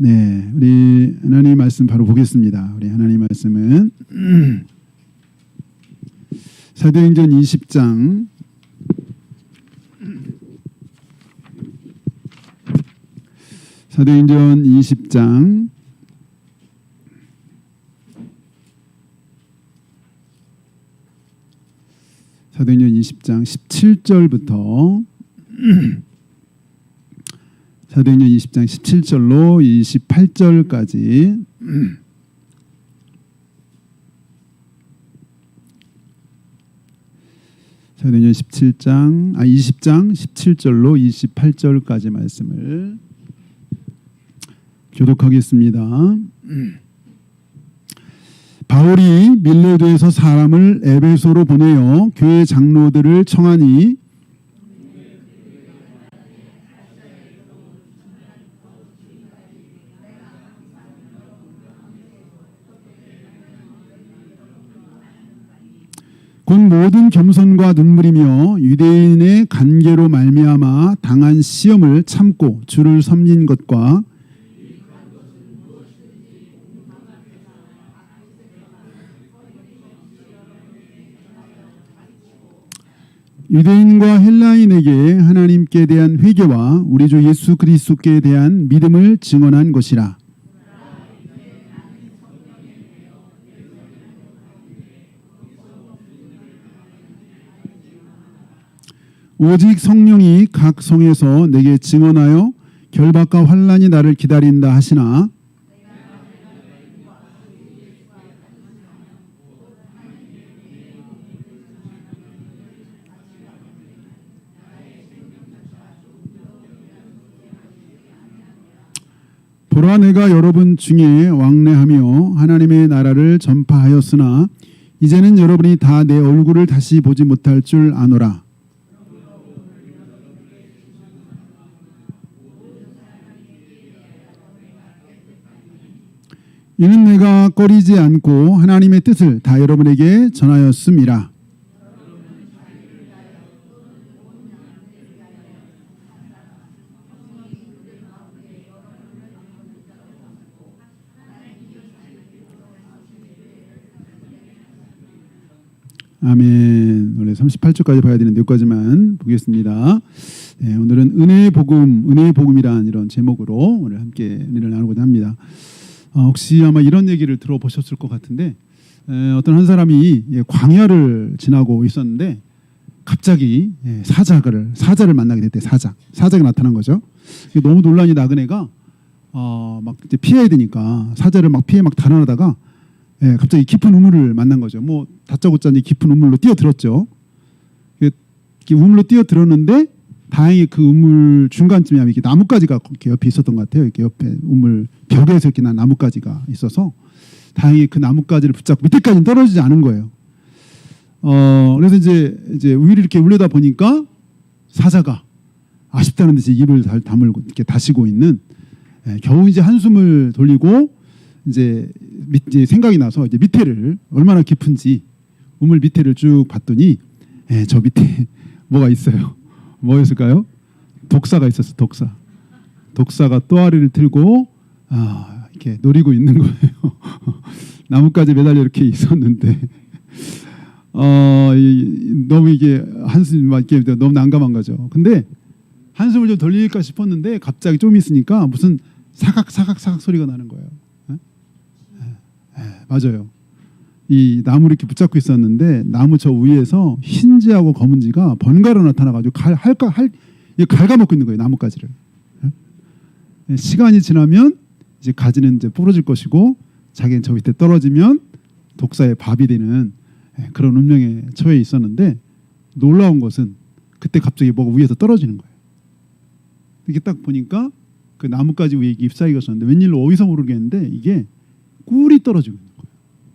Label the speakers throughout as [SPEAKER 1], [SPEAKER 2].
[SPEAKER 1] 네, 우리 하나님 말씀 바로 보겠습니다. 우리 하나님 말씀은 사도행전 20장 사도행전 20장 17절부터 사도행전 20장 17절로 28절까지 사도행전 20장 17절로 28절까지 말씀을 교독하겠습니다. 바울이 밀레도에서 사람을 에베소로 보내어 교회 장로들을 청하니 곧 모든 겸손과 눈물이며 유대인의 관계로 말미암아 당한 시험을 참고 주를 섬긴 것과 유대인과 헬라인에게 하나님께 대한 회개와 우리 주 예수 그리스도께 대한 믿음을 증언한 것이라. 오직 성령이 각 성에서 내게 증언하여 결박과 환난이 나를 기다린다 하시나 보라 내가 여러분 중에 왕래하며 하나님의 나라를 전파하였으나 이제는 여러분이 다 내 얼굴을 다시 보지 못할 줄 아노라. 이는 내가 꺼리지 않고 하나님의 뜻을 다 여러분에게 전하였음이라. 아멘. 원래 38쪽까지 봐야 되는데 여기까지만 보겠습니다. 네, 오늘은 은혜의 복음이란 이런 제목으로 오늘 함께 은혜를 나누고자 합니다. 혹시 아마 이런 얘기를 들어보셨을 것 같은데 어떤 한 사람이 광야를 지나고 있었는데 갑자기 사자를 만나게 됐대. 사자가 나타난 거죠. 너무 논란이 나그네가 막 이제 피해야 되니까 사자를 막 피해 막 달아나다가 갑자기 깊은 우물을 만난 거죠. 뭐 다짜고짜 깊은 우물로 뛰어들었죠. 우물로 뛰어들었는데 다행히 그 우물 중간쯤에 이렇게 나뭇가지가 이렇게 옆에 있었던 것 같아요. 이렇게 옆에 우물 벽에서 이렇게 난 나뭇가지가 있어서 다행히 그 나뭇가지를 붙잡고 밑에까지는 떨어지지 않은 거예요. 그래서 이제 위를 이렇게 올려다 보니까 사자가 아쉽다는 듯이 입을 다물고 이렇게 다시고 있는 겨우 이제 한숨을 돌리고 이제 생각이 나서 이제 밑에를 얼마나 깊은지 우물 밑에를 쭉 봤더니 저 밑에 뭐가 있어요. 뭐였을까요? 독사가 있었어. 독사가 또아리를 들고 이렇게 노리고 있는 거예요. 나뭇가지 매달려 이렇게 있었는데 너무 이게 한숨이 막 이렇게 너무 난감한 거죠. 근데 한숨을 좀 돌릴까 싶었는데 갑자기 좀 있으니까 무슨 사각 소리가 나는 거예요. 맞아요. 이 나무를 이렇게 붙잡고 있었는데 나무 저 위에서 흰지하고 검은지가 번갈아 나타나가지고 갉아먹고 있는 거예요. 나뭇가지를. 시간이 지나면 이제 가지는 이제 부러질 것이고 자기는 저 밑에 떨어지면 독사의 밥이 되는 그런 운명에 처해 있었는데 놀라운 것은 그때 갑자기 뭐가 위에서 떨어지는 거예요. 이렇게 딱 보니까 그 나뭇가지 위에 잎사귀가 있었는데 웬일로 어디서 모르겠는데 이게 꿀이 떨어지고 있는 거예요.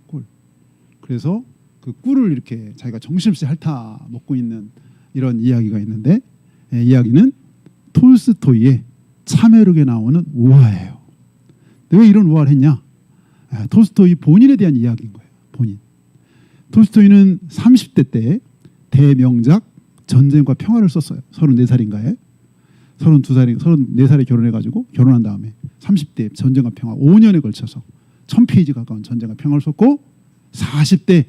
[SPEAKER 1] 꿀. 그래서 그 꿀을 이렇게 자기가 정신없이 핥아 먹고 있는 이런 이야기가 있는데 이야기는 톨스토이의 참회록에 나오는 우화예요. 왜 이런 우화를 했냐? 톨스토이 본인에 대한 이야기인 거예요. 본인. 톨스토이는 30대 때 대명작 전쟁과 평화를 썼어요. 34살인가에 34살에 결혼해가지고 결혼한 다음에 30대 전쟁과 평화 5년에 걸쳐서 1000페이지 가까운 전쟁과 평화를 썼고 40대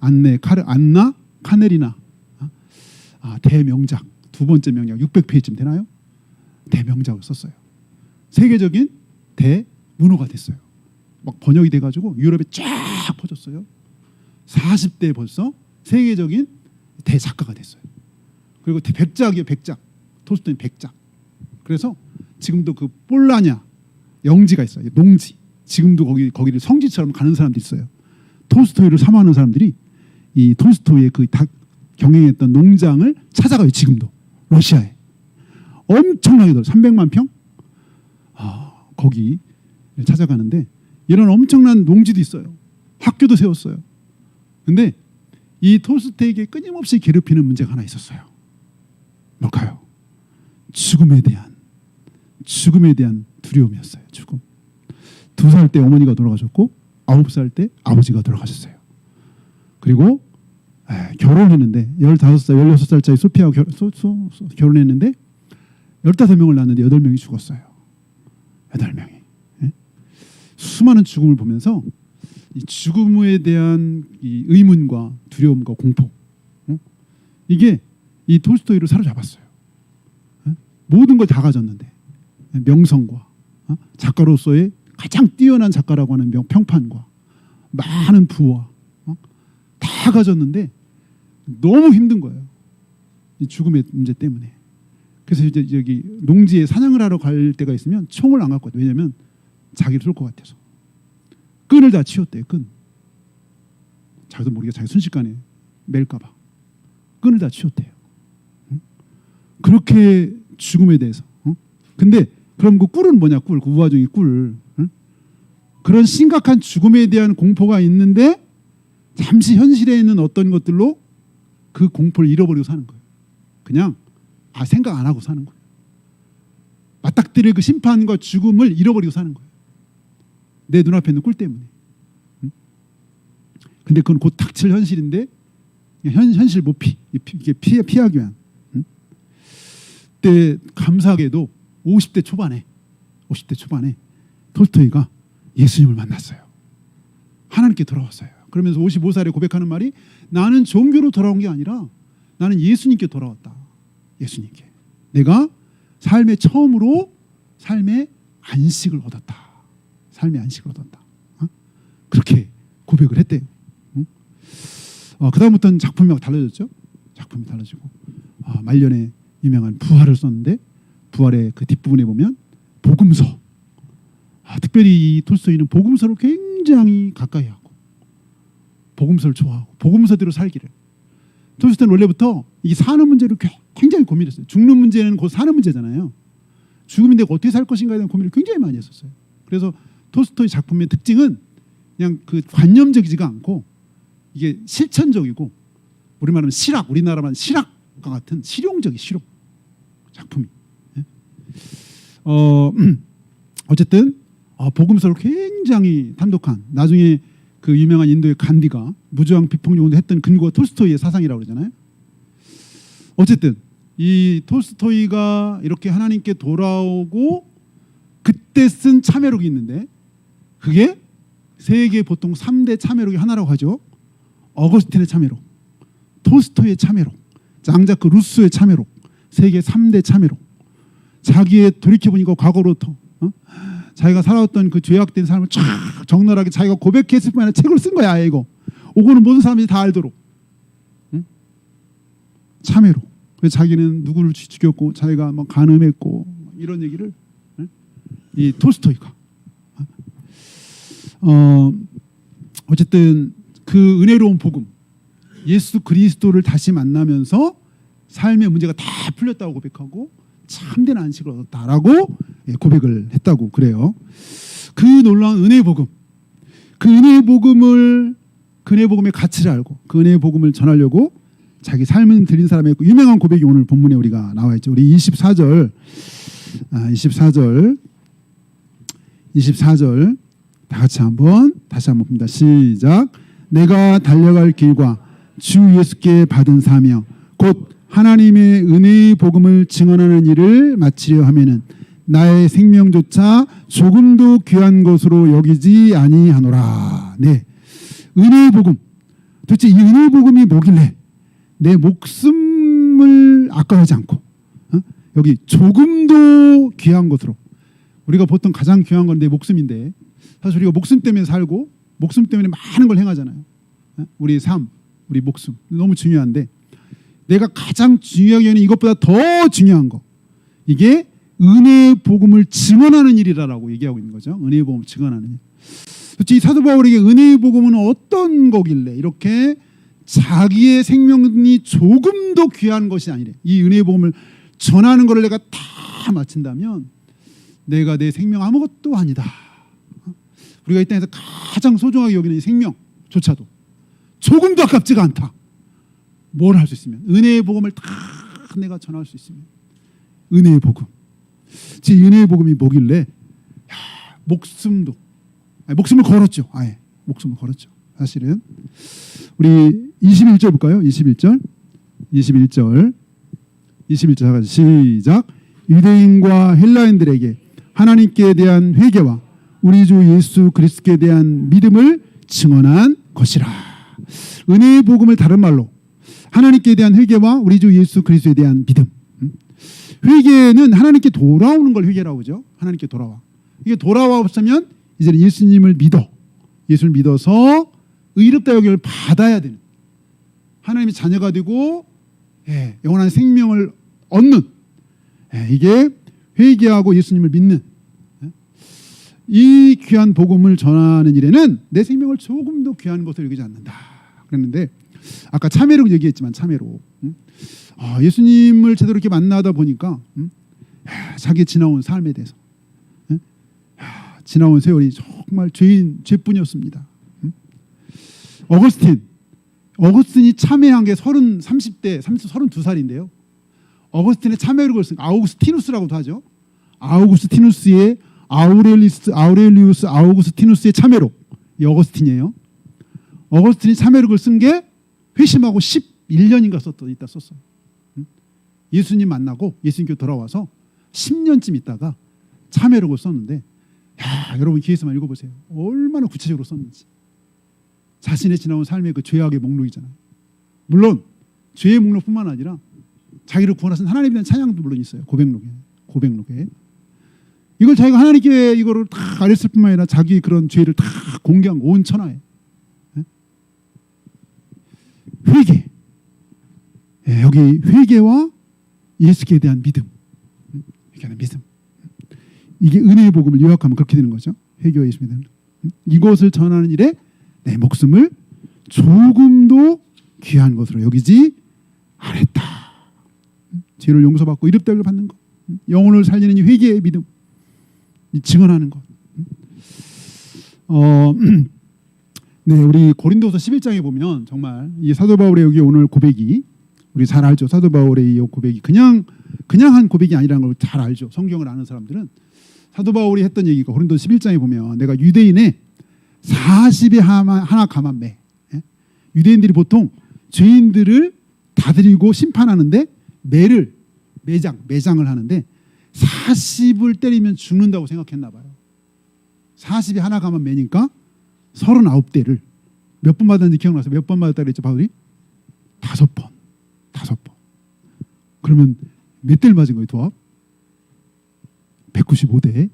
[SPEAKER 1] 안나 카네리나 대명작 두 번째 명작 600페이지쯤 되나요? 대명작을 썼어요. 세계적인 대문호가 됐어요. 막 번역이 돼가지고 유럽에 쫙 퍼졌어요. 40대에 벌써 세계적인 대작가가 됐어요. 그리고 백작이에요. 백작. 톨스토이는 백작. 그래서 지금도 그 폴라냐 영지가 있어요. 농지. 지금도 거기를 성지처럼 가는 사람들이 있어요. 톨스토이를 사모하는 사람들이 이 톨스토이의 그 경영했던 농장을 찾아가요. 지금도 러시아에 엄청나게 넓어 300만 평 거기 찾아가는데 이런 엄청난 농지도 있어요. 학교도 세웠어요. 근데 이 톨스토이에게 끊임없이 괴롭히는 문제가 하나 있었어요. 뭘까요? 죽음에 대한 두려움이었어요. 죽음. 2살 때 어머니가 돌아가셨고 9살 때 아버지가 돌아가셨어요. 그리고 결혼했는데 15살, 16살짜리 소피아하고 결혼했는데 15명을 낳았는데 8명이 죽었어요. 8명이. 수많은 죽음을 보면서 이 죽음에 대한 이 의문과 두려움과 공포 이게 이 톨스토이를 사로잡았어요. 모든 걸 다 가졌는데 명성과 작가로서의 가장 뛰어난 작가라고 하는 평판과 많은 부와 다 가졌는데 너무 힘든 거예요. 이 죽음의 문제 때문에. 그래서 이제 여기 농지에 사냥을 하러 갈 때가 있으면 총을 안 갖고 와요. 왜냐하면 자기를 쏠 것 같아서. 끈을 다 치웠대요. 끈. 자기도 모르게 자기 순식간에 맬까 봐. 끈을 다 치웠대요. 그렇게 죽음에 대해서. 근데 그럼 그 꿀은 뭐냐? 꿀. 그 우화중의 꿀. 그런 심각한 죽음에 대한 공포가 있는데 잠시 현실에 있는 어떤 것들로 그 공포를 잃어버리고 사는 거예요. 그냥 생각 안 하고 사는 거예요. 맞닥뜨릴 그 심판과 죽음을 잃어버리고 사는 거예요. 내 눈앞에 있는 꿀 때문에. 근데 그건 곧 닥칠 현실인데 현실 못 이게 피하기 위한. 그때 감사하게도 50대 초반에 톨스토이가 예수님을 만났어요. 하나님께 돌아왔어요. 그러면서 55살에 고백하는 말이 나는 종교로 돌아온 게 아니라 나는 예수님께 돌아왔다. 예수님께. 내가 삶의 처음으로 삶의 안식을 얻었다. 삶의 안식을 얻었다. 그렇게 고백을 했대요. 그 다음부터는 작품이 막 달라졌죠. 작품이 달라지고 말년에 유명한 부활을 썼는데 부활의 그 뒷부분에 보면 복음서. 특별히 이 톨스토이는 복음서를 굉장히 가까이 하고 복음서를 좋아하고 복음서대로 살기를. 톨스토이는 원래부터 이 사는 문제를 굉장히 고민했어요. 죽는 문제는 곧 사는 문제잖아요. 죽음인데 어떻게 살 것인가에 대한 고민을 굉장히 많이 했었어요. 그래서 톨스토이 작품의 특징은 그냥 그 관념적이지가 않고 이게 실천적이고 우리 말하면 실학, 우리나라만 실학과 같은 실용적인 실용 작품이. 어쨌든 복음서를 굉장히 탐독한 나중에 그 유명한 인도의 간디가 무저항 비폭력운동 했던 근거가 톨스토이의 사상이라고 그러잖아요. 어쨌든 이 톨스토이가 이렇게 하나님께 돌아오고 그때 쓴 참회록이 있는데 그게 세계 보통 3대 참회록이 하나라고 하죠. 어거스틴의 참회록, 톨스토이의 참회록, 장자크 루소의 참회록, 세계 3대 참회록. 자기의 돌이켜보니까 과거로부터 자기가 살아왔던 그 죄악된 삶을 쫙 적나라하게 자기가 고백했을 뿐만 아니라 책을 쓴 거야. 이거 오고는 모든 사람들이 다 알도록. 참회록. 그래서 자기는 누구를 죽였고 자기가 뭐 간음했고 이런 얘기를 이 톨스토이가 어쨌든 그 은혜로운 복음 예수 그리스도를 다시 만나면서 삶의 문제가 다 풀렸다고 고백하고 참된 안식을 얻었다라고 고백을 했다고 그래요. 그 놀라운 은혜의 복음, 그 은혜의 복음을 그 은혜의 복음의 가치를 알고 그 은혜의 복음을 전하려고 자기 삶을 드린 사람의 유명한 고백이 오늘 본문에 우리가 나와 있죠. 우리 24절 다 같이 다시 한번 봅니다. 시작. 내가 달려갈 길과 주 예수께 받은 사명 곧 하나님의 은혜의 복음을 증언하는 일을 마치려 하면은 나의 생명조차 조금도 귀한 것으로 여기지 아니하노라. 네, 은혜의 복음. 도대체 이 은혜의 복음이 뭐길래 내 목숨을 아까워하지 않고 여기 조금도 귀한 것으로, 우리가 보통 가장 귀한 건 내 목숨인데 사실 우리가 목숨 때문에 살고 목숨 때문에 많은 걸 행하잖아요. 우리 삶, 우리 목숨 너무 중요한데 내가 가장 중요하게 여기는 이것보다 더 중요한 거, 이게 은혜의 복음을 증언하는 일이라고 얘기하고 있는 거죠. 은혜의 복음을 증언하는 일. 도대체 이 사도 바울에게 은혜의 복음은 어떤 거길래 이렇게 자기의 생명이 조금도 귀한 것이 아니래. 이 은혜의 복음을 전하는 것을 내가 다 마친다면 내가 내 생명 아무것도 아니다. 우리가 이 땅에서 가장 소중하게 여기는 이 생명조차도 조금도 아깝지가 않다. 뭘 할 수 있으면 은혜의 복음을 다 내가 전할 수 있으면 은혜의 복음. 제 은혜의 복음이 뭐길래 목숨을 걸었죠. 아예 목숨을 걸었죠. 사실은 우리 21절 볼까요? 21절 시작. 유대인과 헬라인들에게 하나님께 대한 회개와 우리 주 예수 그리스도에 대한 믿음을 증언한 것이라. 은혜의 복음을 다른 말로 하나님께 대한 회개와 우리 주 예수 그리스도에 대한 믿음. 회개는 하나님께 돌아오는 걸 회개라고 하죠. 하나님께 돌아와. 이게 돌아와 없으면 이제는 예수님을 믿어서 의롭다 여김을 받아야 되는, 하나님의 자녀가 되고 영원한 생명을 얻는, 이게 회개하고 예수님을 믿는 이 귀한 복음을 전하는 일에는 내 생명을 조금도 귀한 것으로 여기지 않는다 그랬는데, 아까 참회로 얘기했지만 참회로 예수님을 제대로 이렇게 만나다 보니까 자기 지나온 삶에 대해서 지나온 세월이 정말 죄뿐이었습니다. 어거스틴이 참회한 게 32살인데요. 어거스틴의 참회록을 쓴 아우구스티누스라고도 하죠. 아우구스티누스의 아우렐리우스 아우구스티누스의 참회록, 이 어거스틴이에요. 어거스틴이 참회록을 쓴 게 회심하고 11년인가 있다 썼어요. 예수님 만나고 예수님께 돌아와서 10년쯤 있다가 참회록을 썼는데, 여러분 기회에서만 읽어보세요. 얼마나 구체적으로 썼는지. 자신의 지나온 삶의 그 죄악의 목록이잖아요. 물론 죄의 목록뿐만 아니라 자기를 구원하신 하나님에 대한 찬양도 물론 있어요. 고백록에. 이걸 자기가 하나님께 이거를 다 알렸을 뿐만 아니라 자기 그런 죄를 다 공개한 온 천하에. 회개. 여기 회개와 예수께 대한 믿음. 이게 은혜의 복음을 요약하면 그렇게 되는 거죠. 회개와 예수께 대한 이것을 전하는 일에 내 목숨을 조금도 귀한 것으로 여기지 않았다. 죄를 용서받고 의롭다를 받는 것, 영혼을 살리는 이 회개의 믿음, 이 증언하는 것. 네, 우리 고린도서 11장에 보면 정말 이 사도 바울의 여기 오늘 고백이, 우리 잘 알죠. 사도 바울의 이 고백이 그냥 한 고백이 아니라는 걸 잘 알죠. 성경을 아는 사람들은 사도 바울이 했던 얘기가 고린도서 11장에 보면 내가 유대인의 40에 하나 감한 유대인들이 보통 죄인들을 다스리고 심판하는데 매장을 하는데 40을 때리면 죽는다고 생각했나 봐요. 40에 하나 감한 매니까 39대를 몇 번 받았는지 기억나세요? 몇 번 받았다 그랬죠 바울이? 5번. 그러면 몇 대를 맞은 거예요 도합? 195대.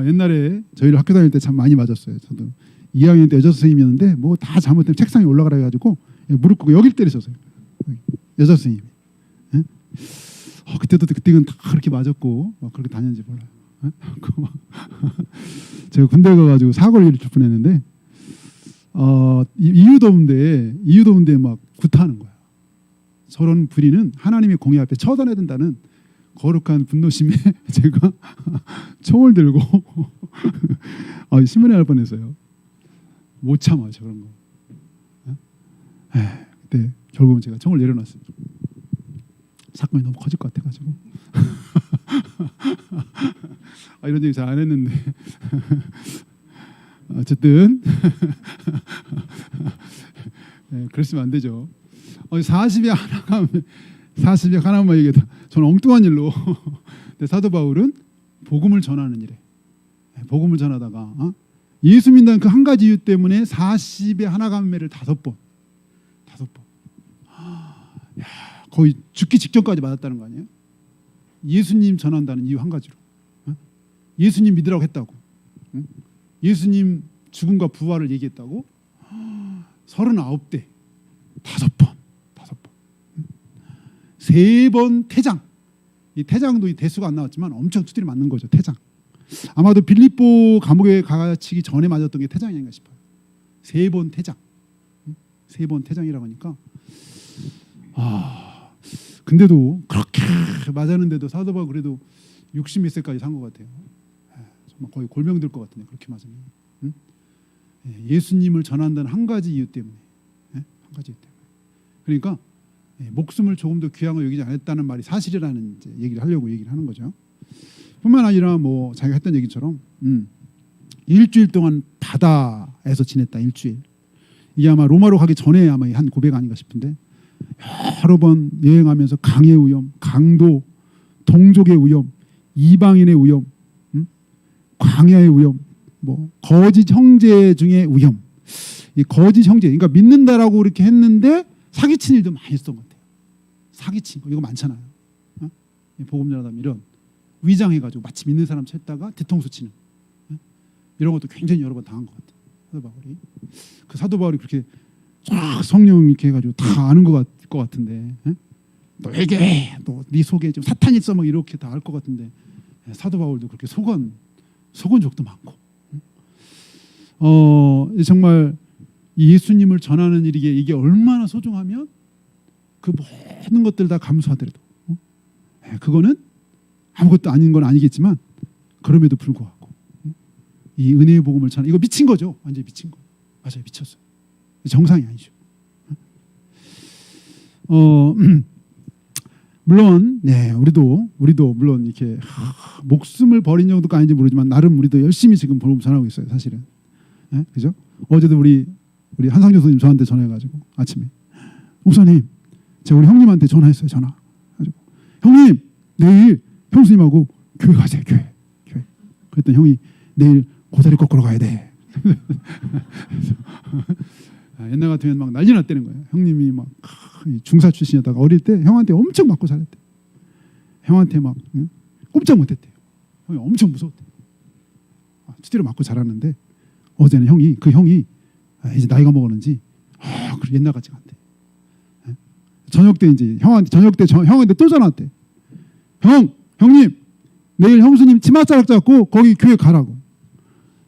[SPEAKER 1] 옛날에 저희를 학교 다닐 때 참 많이 맞았어요. 저도 2학년 때 여자 선생님이었는데 뭐 다 잘못되면 책상에 올라가라 해가지고 무릎 꿇고 여길 때리셨어요. 여자 선생님이. 그때는 다 그렇게 맞았고 막 그렇게 다녔는지 몰라요. 제가 군대 가가지고 사고를 줄 뻔했는데 이유도 없는데 막 구타하는 거야. 저런 불의는 하나님의 공의 앞에 처단해야 된다는 거룩한 분노심에 제가 총을 들고 신문에 날 뻔했어요. 못 참아요 저런 거. 그때 결국은 제가 총을 내려놨어요. 사건이 너무 커질 것 같아가지고 이런 얘기 잘 안 했는데 어쨌든 그랬으면 안 되죠. 40에 하나만 얘기해도 저는 엉뚱한 일로 근데 사도 바울은 복음을 전하는 일에 복음을 전하다가 예수 믿는 그 한 가지 이유 때문에 40의 하나 감매를 5번 야, 거의 죽기 직전까지 맞았다는 거 아니에요? 예수님 전한다는 이유 한 가지로 예수님 믿으라고 했다고 예수님 죽음과 부활을 얘기했다고 39대 5번 3번 퇴장. 이 퇴장도 이 대수가 안 나왔지만 엄청 두드려 맞는 거죠. 퇴장. 아마도 빌립보 감옥에 가치기 전에 맞았던 게 퇴장이 아닌가 싶어요. 3번 퇴장. 3번 퇴장이라고 하니까 근데도 그렇게 맞았는데도 사도 바울 그래도 60몇 세까지 산 것 같아요. 정말 거의 골병 들 것 같은데 그렇게 맞으면 예수님을 전한다는 한 가지 이유 때문에 한 가지 이유 때문에 그러니까 목숨을 조금 더 귀한 거 여기지 않았다는 말이 사실이라는 이제 얘기를 하려고 얘기를 하는 거죠. 뿐만 아니라 뭐 자기가 했던 얘기처럼 일주일 동안 바다에서 지냈다. 일주일. 이게 아마 로마로 가기 전에 아마 한 고백 아닌가 싶은데 여러 번 여행하면서 강의 위험, 강도, 동족의 위험, 이방인의 위험, 광야의 위험, 뭐 거짓 형제 중에 위험. 이 거짓 형제, 그러니까 믿는다라고 이렇게 했는데 사기친 일도 많이 있었던 것 같아요. 사기친 거 이거 많잖아요. 복음 전하다면 이런 위장해가지고 마치 믿는 사람 찾다가 뒤통수 치는 이런 것도 굉장히 여러 번 당한 것 같아요. 사도 바울이 그 사도 바울이 그렇게 쫙 성령 이렇게 해가지고 다 아는 것 같은데 너에게 또 네 속에 좀 사탄이 있어 막 이렇게 다 알 것 같은데 사도 바울도 그렇게 속은 적도 많고 정말 예수님을 전하는 일이 이게 얼마나 소중하면 그 모든 것들 다 감수하더라도 그거는 아무것도 아닌 건 아니겠지만 그럼에도 불구하고 이 은혜의 복음을 전하 이거 미친 거죠. 완전히 미친 거. 맞아요. 미쳤어요. 정상이 아니죠. 물론 우리도 물론 이렇게 목숨을 버린 정도가 아닌지 모르지만 나름 우리도 열심히 지금 복음 전하고 있어요. 사실은. 그죠? 어제도 우리 한상조 선생님 저한테 전화해가지고 아침에 목사님 제가 우리 형님한테 전화했어요. 전화 가지고 형님 내일 형수님하고 교회 가세요. 교회. 그랬더니 형이 내일 고다리 꺾으러 가야 돼. 옛날 같으면 막 난리 났다는 거예요. 형님이 막 중사 출신이었다가 어릴 때 형한테 엄청 맞고 살았대. 형한테 막 꼼짝 못했대요. 형이 엄청 무서웠대. 두드려 맞고 자랐는데 어제는 형이 이제 나이가 먹었는지 옛날 같지가 않대. 저녁 때 이제 형한테 또 전화 왔대. 형님 내일 형수님 치맛자락 잡고 거기 교회 가라고.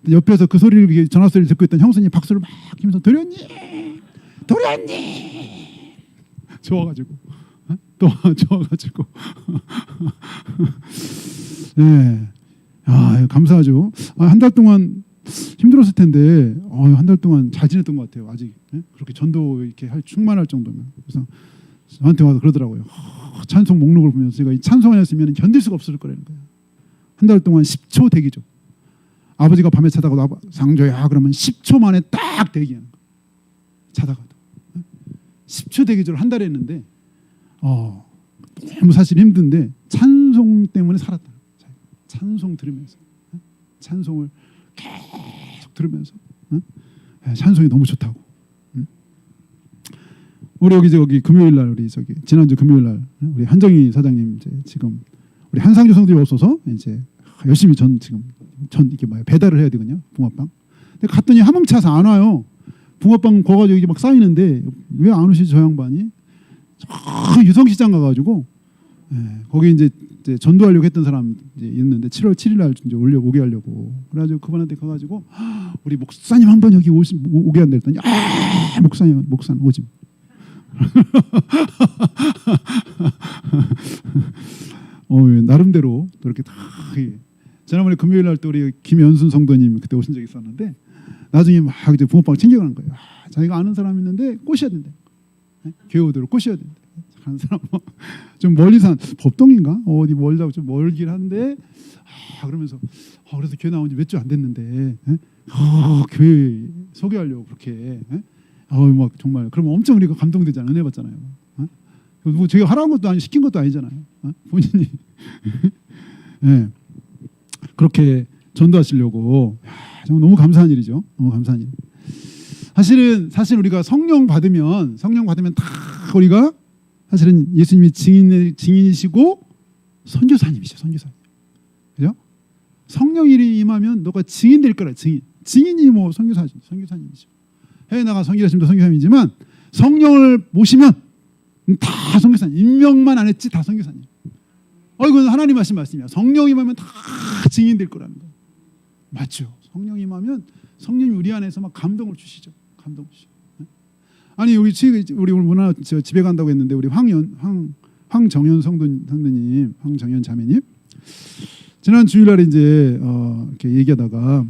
[SPEAKER 1] 옆에서 그 소리를 전화 소리를 듣고 있던 형수님 박수를 막 치면서 도련님 좋아가지고 또 좋아가지고 감사하죠. 한 달 동안 힘들었을 텐데 한 달 동안 잘 지냈던 것 같아요. 아직 그렇게 전도 이렇게 충만할 정도면. 그래서 저한테 와서 그러더라고요. 찬송 목록을 보면서 제가 이 찬송 안 했으면 견딜 수가 없을 거라는 거예요. 한 달 동안 10초 대기죠. 아버지가 밤에 자다가도 상조야 그러면 10초 만에 딱 대기하는 거예요. 자다가도 10초 대기를 한 달에 했는데 너무 사실 힘든데 찬송 때문에 살았다. 찬송 들으면서 찬송을 계속 들으면서 찬송이 너무 좋다고. 우리 여기 금요일 날 우리 지난주 금요일 날 우리 한정희 사장님 이제 지금 우리 한상주 성도님 없어서 이제 열심히 전 이게 배달을 해야 되거든요. 붕어빵. 근데 갔더니 하몽차서 안 와요. 붕어빵 구워가지고 이게 막 쌓이는데 왜 안 오시지 저 양반이? 유성시장 가가지고 거기 이제 전도하려고 했던 사람 이제 있는데 7월 7일 날 이제 오게 하려고 그래가지고 그분한테 가가지고 우리 목사님 한번 여기 오게 한다 했더니 목사님 오지. 나름대로 또 이렇게 다 지난번에 금요일 날 또 우리 김연순 성도님 그때 오신 적이 있었는데 나중에 막 이제 붕어빵 챙겨가는 거예요. 자기가 아는 사람 있는데 꼬셔야 된대. 교회 오도록 꼬셔야 된대. 가는 사람 좀 멀리 산 법동인가 어디 멀다고 좀 멀긴 한데 그러면서 그래서 교회 나온 지 몇 주 안 됐는데 교회 소개하려고 그렇게 막 정말 그러면 엄청 우리가 감동되잖아. 은혜 받잖아요. 뭐 제가 하라는 것도 아니 시킨 것도 아니잖아요. 본인이 네. 그렇게 전도하시려고. 정말 너무 감사한 일이죠. 너무 감사한 일. 사실 우리가 성령 받으면 다 우리가 사실은 예수님이 증인이시고 선교사님이죠. 선교사님. 그죠? 성령이 임하면 너가 증인 될 거라. 증인이 뭐 선교사님이죠. 해외 나가 선교사님도 선교사님이지만 성령을 모시면 다 선교사님. 임명만 안 했지 다 선교사님. 이건 하나님 하신 말씀이야. 성령 임하면 다 증인 될 거라는 거. 맞죠? 성령 임하면 성령이 우리 안에서 막 감동을 주시죠. 감동을 주시죠. 아니 우리 오늘 문화 집에 간다고 했는데 우리 황정현 성도님, 황정현 자매님 지난 주일날에 이제 이렇게 얘기하다가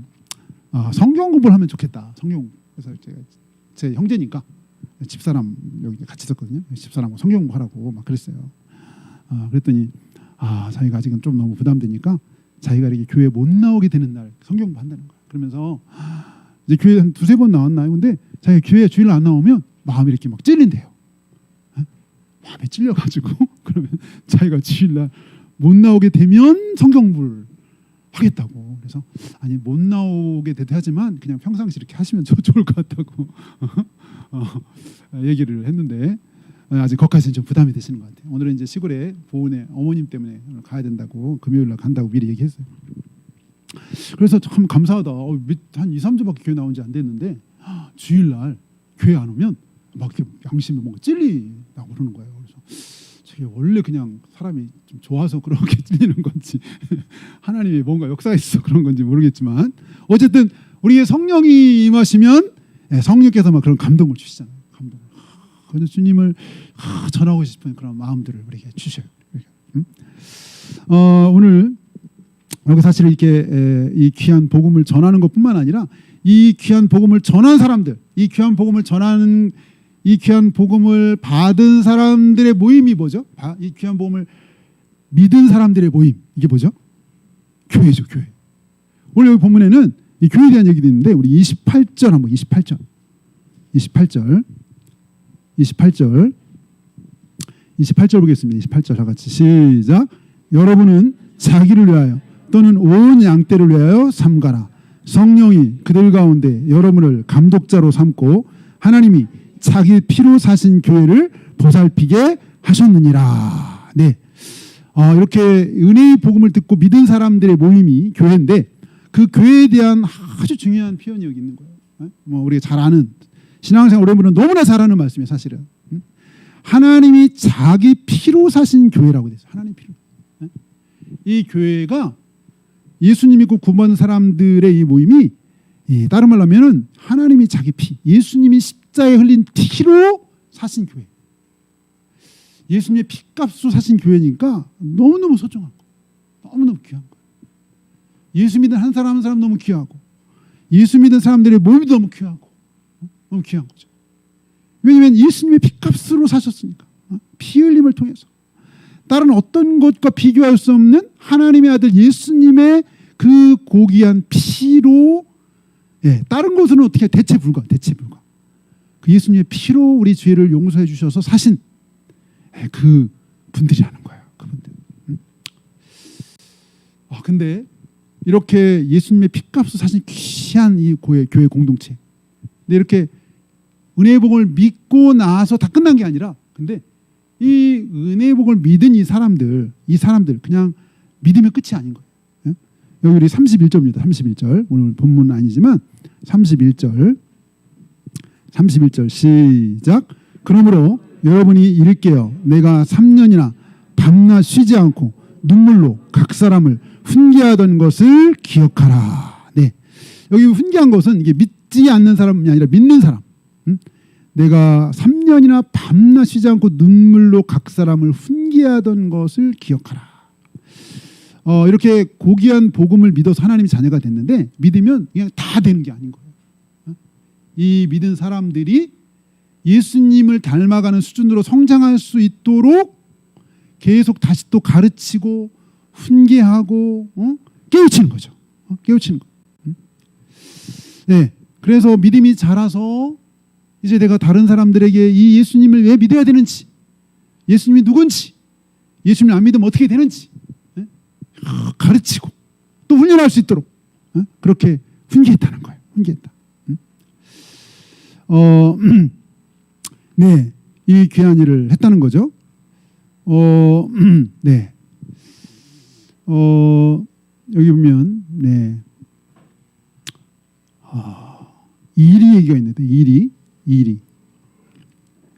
[SPEAKER 1] 성경 공부를 하면 좋겠다. 그래서 제 형제니까 집사람 여기 같이 있었거든요. 집사람하고 성경 공부하라고 막 그랬어요. 그랬더니 자기가 아직은 좀 너무 부담되니까 자기가 이렇게 교회 못 나오게 되는 날 성경 공부 한다는 거야. 그러면서 이제 교회 한 두세 번 나왔나요? 근데 자기가 교회 주일 안 나오면 마음이 이렇게 막 찔린대요. 마음에 찔려가지고 그러면 자기가 주일날 못 나오게 되면 성경 공부를 하겠다고. 그래서 아니 못 나오게 되도 하지만 그냥 평상시 이렇게 하시면 좋을 것 같다고 얘기를 했는데 아직 거기까지는 좀 부담이 되시는 것 같아요. 오늘은 이제 시골에 보은의 어머님 때문에 가야 된다고 금요일날 간다고 미리 얘기했어요. 그래서 참 감사하다. 한 2, 3주밖에 교회 나온 지 안 됐는데 주일날 교회 안 오면 막 이렇게 양심이 뭔가 찔리다고 그러는 거예요. 그래서 저게 원래 그냥 사람이 좀 좋아서 그렇게 찔리는 건지 하나님이 뭔가 역사가 있어 그런 건지 모르겠지만 어쨌든 우리의 성령이 임하시면 성령께서 막 그런 감동을 주시잖아요. 감동을. 그래서 주님을 전하고 싶은 그런 마음들을 우리에게 주셔요. 오늘 여기 사실 이렇게 이 귀한 복음을 전하는 것뿐만 아니라 이 귀한 복음을 전한 사람들, 이 귀한 복음을 받은 사람들의 모임이 뭐죠? 이 귀한 복음을 믿은 사람들의 모임, 이게 뭐죠? 교회죠, 교회. 오늘 여기 본문에는 이 교회에 대한 얘기도 있는데 우리 28절 한번 28절 보겠습니다. 28절 다 같이 시작. 여러분은 자기를 위하여 또는 온 양떼를 위하여 삼가라. 성령이 그들 가운데 여러분을 감독자로 삼고 하나님이 자기 피로 사신 교회를 보살피게 하셨느니라. 네, 이렇게 은혜의 복음을 듣고 믿은 사람들의 모임이 교회인데 그 교회에 대한 아주 중요한 표현이 여기 있는 거예요. 뭐 우리가 잘 아는 신앙생활 오래 보면 너무나 잘 아는 말씀이에요. 사실은 하나님이 자기 피로 사신 교회라고 돼있어요. 하나님 피로. 이 교회가 예수님 믿고 구원받은 사람들의 이 모임이 다른 말로 하면은 하나님이 자기 피, 예수님이 십자가에 흘린 피로 사신 교회. 예수님의 피값으로 사신 교회니까 너무너무 소중한 거. 너무너무 귀한 거. 예수 믿는 한 사람 한 사람 너무 귀하고 예수 믿는 사람들의 모임도 너무 귀하고 너무 귀한 거죠. 왜냐하면 예수님의 피값으로 사셨으니까. 피 흘림을 통해서. 다른 어떤 것과 비교할 수 없는 하나님의 아들 예수님의 그 고귀한 피로 다른 것은 어떻게 대체 불가. 그 예수님의 피로 우리 죄를 용서해 주셔서 사신 그 분들이 하는 거예요. 그분들. 근데 이렇게 예수님의 피값으로 사신 귀한 이 교회 공동체. 근데 이렇게 은혜의 복음을 믿고 나서 다 끝난 게 아니라 근데 이 은혜의 복음을 믿은 이 사람들 그냥 믿으면 끝이 아닌 거예요. 여기 우리 31절입니다. 31절. 오늘 본문은 아니지만 31절 시작. 그러므로 여러분이 이를게요. 내가 3년이나 밤낮 쉬지 않고 눈물로 각 사람을 훈계하던 것을 기억하라. 네. 여기 훈계한 것은 이게 믿지 않는 사람이 아니라 믿는 사람. 내가 3년이나 밤낮 쉬지 않고 눈물로 각 사람을 훈계하던 것을 기억하라. 이렇게 고귀한 복음을 믿어서 하나님의 자녀가 됐는데 믿으면 그냥 다 되는 게 아닌 거예요. 이 믿은 사람들이 예수님을 닮아가는 수준으로 성장할 수 있도록 계속 다시 또 가르치고 훈계하고 깨우치는 거죠. 깨우치는 거. 네, 그래서 믿음이 자라서 이제 내가 다른 사람들에게 이 예수님을 왜 믿어야 되는지 예수님이 누군지, 예수님 안 믿으면 어떻게 되는지 가르치고 또 훈련할 수 있도록 그렇게 훈계했다는 거예요. 훈계했다. 네, 이 귀한 일을 했다는 거죠. 네, 여기 보면 네, 이리 얘기가 있는데 이리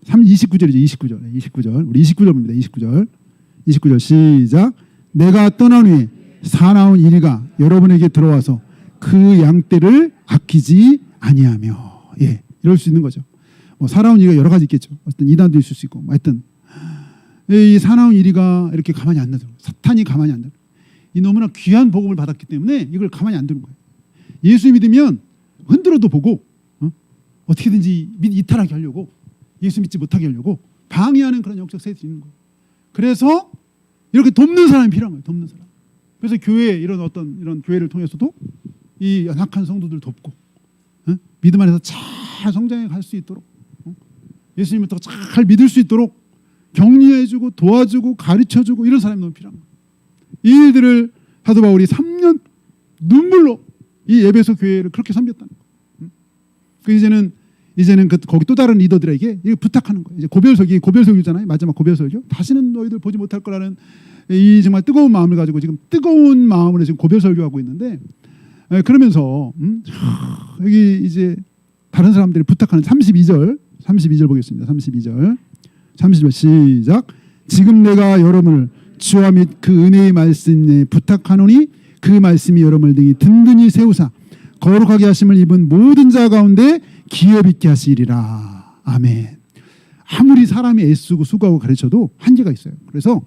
[SPEAKER 1] 29절이죠. 29절. 우리 29절입니다. 29절 시작. 내가 떠난 후에 사나운 이리가 여러분에게 들어와서 그 양떼를 아끼지 아니하며. 예, 이럴 수 있는 거죠. 뭐 사나운 이리가 여러 가지 있겠죠. 어떤 이단도 있을 수 있고, 하여튼 이 사나운 이리가 이렇게 가만히 안 놔둬. 사탄이 가만히 안 놔둬. 이 너무나 귀한 복음을 받았기 때문에 이걸 가만히 안 두는 거예요. 예수 믿으면 흔들어도 보고 어떻게든지 이탈하게 하려고, 예수 믿지 못하게 하려고 방해하는 그런 영적 세력이 있는 거예요. 그래서 이렇게 돕는 사람이 필요한 거예요. 돕는 사람. 그래서 교회 이런 교회를 통해서도 이 연약한 성도들 돕고 믿음 안에서 잘 성장해 갈 수 있도록 예수님을 더 잘 믿을 수 있도록 격려해주고 도와주고 가르쳐주고 이런 사람이 너무 필요한 거예요. 이 일들을 사도 바울이 3년 눈물로 이 에베소 교회를 그렇게 섬겼다는 거예요. 그 이제는 거기 또 다른 리더들에게 부탁하는 거예요. 이제 고별설교잖아요. 마지막 고별설교. 다시는 너희들 보지 못할 거라는 이 정말 뜨거운 마음을 가지고 지금 뜨거운 마음으로 지금 고별설교하고 있는데, 그러면서 여기 이제 다른 사람들이 부탁하는 32절 보겠습니다. 32절 시작. 지금 내가 여러분을 주와 및 그 은혜의 말씀에 부탁하노니 그 말씀이 여러분을 등이 든든히 세우사 거룩하게 하심을 입은 모든 자 가운데 기업 있게 하시리라. 아멘. 아무리 사람이 애쓰고 수고하고 가르쳐도 한계가 있어요. 그래서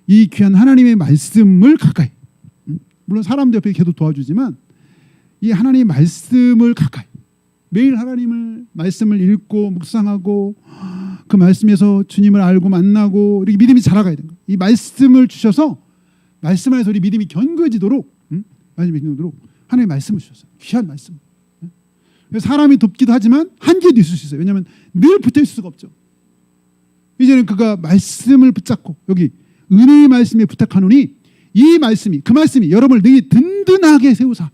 [SPEAKER 1] 이 귀한 하나님의 말씀을 가까이, 물론 사람들 옆에 계속 도와주지만 이 하나님의 말씀을 가까이, 매일 하나님을 말씀을 읽고 묵상하고 그 말씀에서 주님을 알고 만나고 이렇게 믿음이 자라가야 되는 거예요. 이 말씀을 주셔서 말씀 안에서 우리 믿음이 견고해지도록 하나님의 말씀을 주셨어요. 귀한 말씀. 사람이 돕기도 하지만 한계도 있을 수 있어요. 왜냐하면 늘 붙어 있을 수가 없죠. 이제는 그가 말씀을 붙잡고 여기 은혜의 말씀에 부탁하노니 이 말씀이, 그 말씀이 여러분을 능히 든든하게 세우사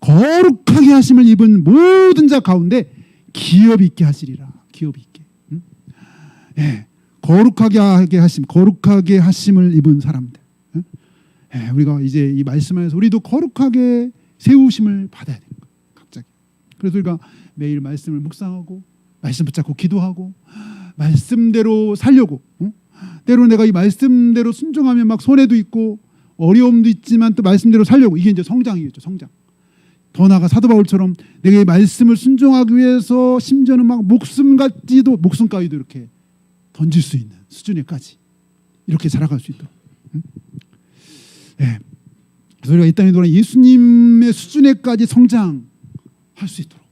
[SPEAKER 1] 거룩하게 하심을 입은 모든 자 가운데 기업 있게 하시리라. 기업 있게. 예, 거룩하게 하심을 입은 사람들. 예, 우리가 이제 이 말씀 안에서 우리도 거룩하게 세우심을 받아야 되는 거예요. 갑자기. 그래서 우리가 매일 말씀을 묵상하고 말씀 붙잡고 기도하고 말씀대로 살려고, 때로는 내가 이 말씀대로 순종하면 막 손해도 있고 어려움도 있지만 또 말씀대로 살려고, 이게 이제 성장이겠죠. 성장. 더 나아가 사도 바울처럼 내가 이 말씀을 순종하기 위해서 심지어는 막 목숨까지도 이렇게 던질 수 있는 수준에까지 이렇게 자라갈 수 있도록. 네. 그래서 우리가 이 땅에 돌아 예수님의 수준에까지 성장할 수 있도록